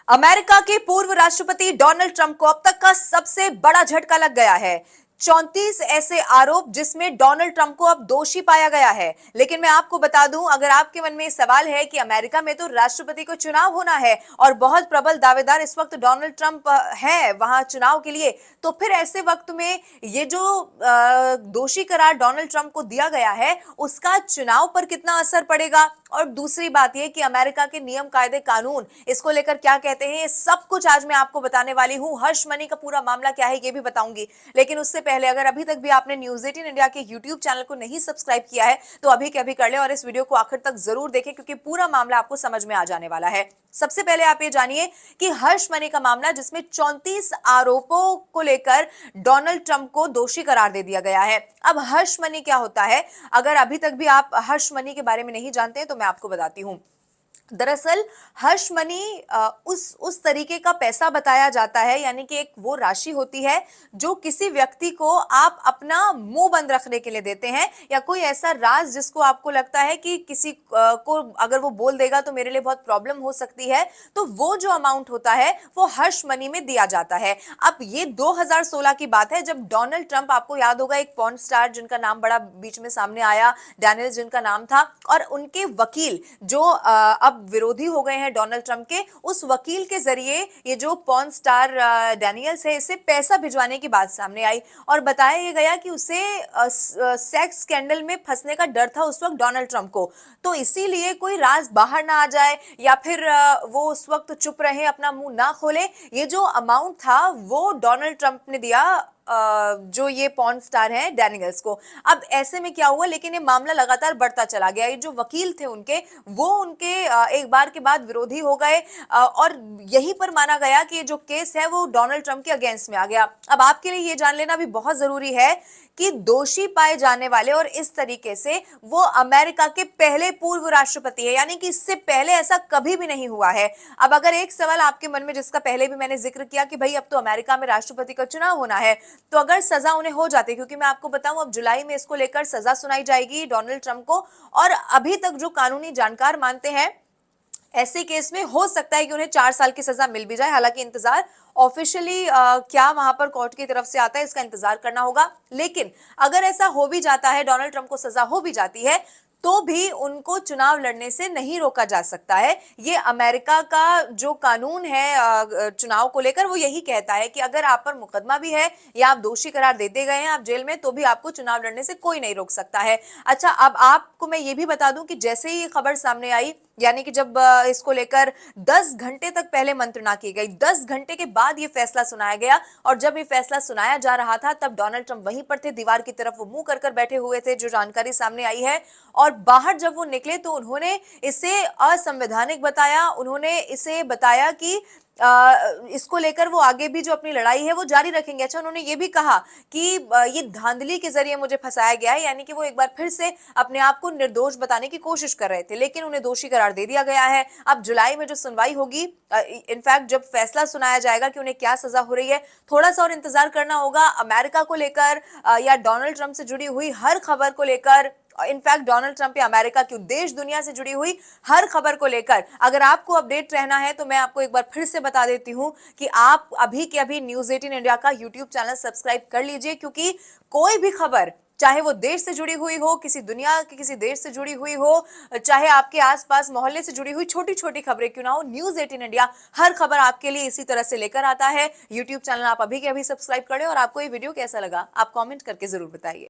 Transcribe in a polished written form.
America के पूर्व राष्ट्रपति डोनाल्ड ट्रंप को अब तक का सबसे बड़ा झटका लग गया है। 34 ऐसे आरोप जिसमें डोनाल्ड ट्रंप को अब दोषी पाया गया है। लेकिन मैं आपको बता दूं, अगर आपके मन में सवाल है कि अमेरिका में तो राष्ट्रपति को चुनाव होना है और बहुत प्रबल दावेदार इस वक्त डोनाल्ड ट्रंप है वहां चुनाव के लिए, तो फिर ऐसे वक्त में ये जो दोषी करार डोनाल्ड ट्रंप को दिया गया है उसका चुनाव पर कितना असर पड़ेगा, और दूसरी बात यह कि अमेरिका के नियम कायदे कानून इसको लेकर क्या कहते हैं, ये सब कुछ आज मैं आपको बताने वाली हूं। हर्ष मनी का पूरा मामला क्या है ये भी बताऊंगी। लेकिन उससे पहले अगर अभी तक भी आपने न्यूज 18 इंडिया के यूट्यूब चैनल को नहीं सब्सक्राइब किया है तो अभी के अभी कर ले और इस वीडियो को आखिर तक जरूर देखें, क्योंकि पूरा मामला आपको समझ में आ जाने वाला है। सबसे पहले आप ये जानिए कि हर्ष मनी का मामला, जिसमें 34 आरोपों को लेकर डोनाल्ड ट्रंप को दोषी करार दे दिया गया है। अब हर्ष मनी क्या होता है, अगर अभी तक भी आप हर्ष मनी के बारे में नहीं जानते हैं तो मैं आपको बताती हूं। दरअसल हर्ष मनी उस तरीके का पैसा बताया जाता है, यानी कि एक वो राशि होती है जो किसी व्यक्ति को आप अपना मुंह बंद रखने के लिए देते हैं, या कोई ऐसा राज जिसको आपको लगता है कि किसी को अगर वो बोल देगा तो मेरे लिए बहुत प्रॉब्लम हो सकती है, तो वो जो अमाउंट होता है वो हर्ष मनी में दिया जाता है। अब ये 2016 की बात है, जब डोनाल्ड ट्रंप, आपको याद होगा, एक पॉर्न स्टार जिनका नाम बड़ा बीच में सामने आया, डैनियल्स जिनका नाम था, और उनके वकील जो अब विरोधी हो गए हैं डोनाल्ड ट्रंप के, उस वकील के जरिए ये जो पॉर्न स्टार डैनियल्स है इसे पैसा भिजवाने की बात सामने आई और बताया ये गया कि उसे सेक्स स्कैंडल में फंसने का डर था उस वक्त डोनाल्ड ट्रंप को, तो इसीलिए कोई राज बाहर ना आ जाए या फिर वो उस वक्त चुप रहे, अपना मुंह ना खोले। ये जो अमाउंट था वो डोनाल्ड ट्रंप ने दिया जो ये पॉर्न स्टार है डैनियल्स को। अब ऐसे में क्या हुआ, लेकिन ये मामला लगातार बढ़ता चला गया। ये जो वकील थे उनके, वो उनके एक बार के बाद विरोधी हो गए और यहीं पर माना गया कि ये जो केस है वो डोनाल्ड ट्रंप के अगेंस्ट में आ गया। अब आपके लिए ये जान लेना भी बहुत जरूरी है कि दोषी पाए जाने वाले और इस तरीके से वो अमेरिका के पहले पूर्व राष्ट्रपति है, यानी कि इससे पहले ऐसा कभी भी नहीं हुआ है। अब अगर एक सवाल आपके मन में, जिसका पहले भी मैंने जिक्र किया कि भाई अब तो अमेरिका में राष्ट्रपति का चुनाव होना है, तो अगर सजा उन्हें हो जाती, क्योंकि मैं आपको बताऊं अब जुलाई में इसको लेकर सजा सुनाई जाएगी डोनाल्ड ट्रंप को, और अभी तक जो कानूनी जानकार मानते हैं ऐसे केस में हो सकता है कि उन्हें 4 साल की सजा मिल भी जाए। हालांकि इंतजार ऑफिशियली क्या वहां पर कोर्ट की तरफ से आता है इसका इंतजार करना होगा। लेकिन अगर ऐसा हो भी जाता है, डोनाल्ड ट्रंप को सजा हो भी जाती है, तो भी उनको चुनाव लड़ने से नहीं रोका जा सकता है। ये अमेरिका का जो कानून है चुनाव को लेकर, वो यही कहता है कि अगर आप पर मुकदमा भी है या आप दोषी करार देते गए हैं, आप जेल में, तो भी आपको चुनाव लड़ने से कोई नहीं रोक सकता है। अच्छा, अब आपको मैं ये भी बता दूं कि जैसे ही ये खबर सामने आई, यानी कि जब इसको लेकर 10 घंटे तक पहले मंत्रणा की गई, 10 घंटे के बाद ये फैसला सुनाया गया, और जब ये फैसला सुनाया जा रहा था तब डोनाल्ड ट्रंप वहीं पर थे, दीवार की तरफ वो मुंह कर कर बैठे हुए थे, जो जानकारी सामने आई है। और बाहर जब वो निकले तो उन्होंने इसे असंवैधानिक बताया, उन्होंने इसे बताया कि इसको लेकर वो आगे भी जो अपनी लड़ाई है वो जारी रखेंगे। अच्छा, उन्होंने ये भी कहा कि ये धांधली के जरिए मुझे फंसाया गया है, यानी कि वो एक बार फिर से अपने आप को निर्दोष बताने की कोशिश कर रहे थे, लेकिन उन्हें दोषी करार दे दिया गया है। अब जुलाई में जो सुनवाई होगी, इनफैक्ट जब फैसला सुनाया जाएगा कि उन्हें क्या सजा हो रही है, थोड़ा सा और इंतजार करना होगा। अमेरिका को लेकर या डोनाल्ड ट्रंप से जुड़ी हुई हर खबर को लेकर, इनफैक्ट डोनाल्ड ट्रंप या अमेरिका की देश दुनिया से जुड़ी हुई हर खबर को लेकर अगर आपको अपडेट रहना है तो मैं आपको एक बार फिर से बता देती हूं कि आप अभी के अभी न्यूज 18 इंडिया का यूट्यूब चैनल सब्सक्राइब कर लीजिए, क्योंकि कोई भी खबर, चाहे वो देश से जुड़ी हुई हो, किसी दुनिया के किसी देश से जुड़ी हुई हो, चाहे आपके आसपास मोहल्ले से जुड़ी हुई छोटी छोटी खबरें क्यों ना हो, न्यूज 18 इंडिया हर खबर आपके लिए इसी तरह से लेकर आता है। यूट्यूब चैनल आप अभी के अभी सब्सक्राइब करें। और आपको ये वीडियो कैसा लगा आप कमेंट करके जरूर बताइए।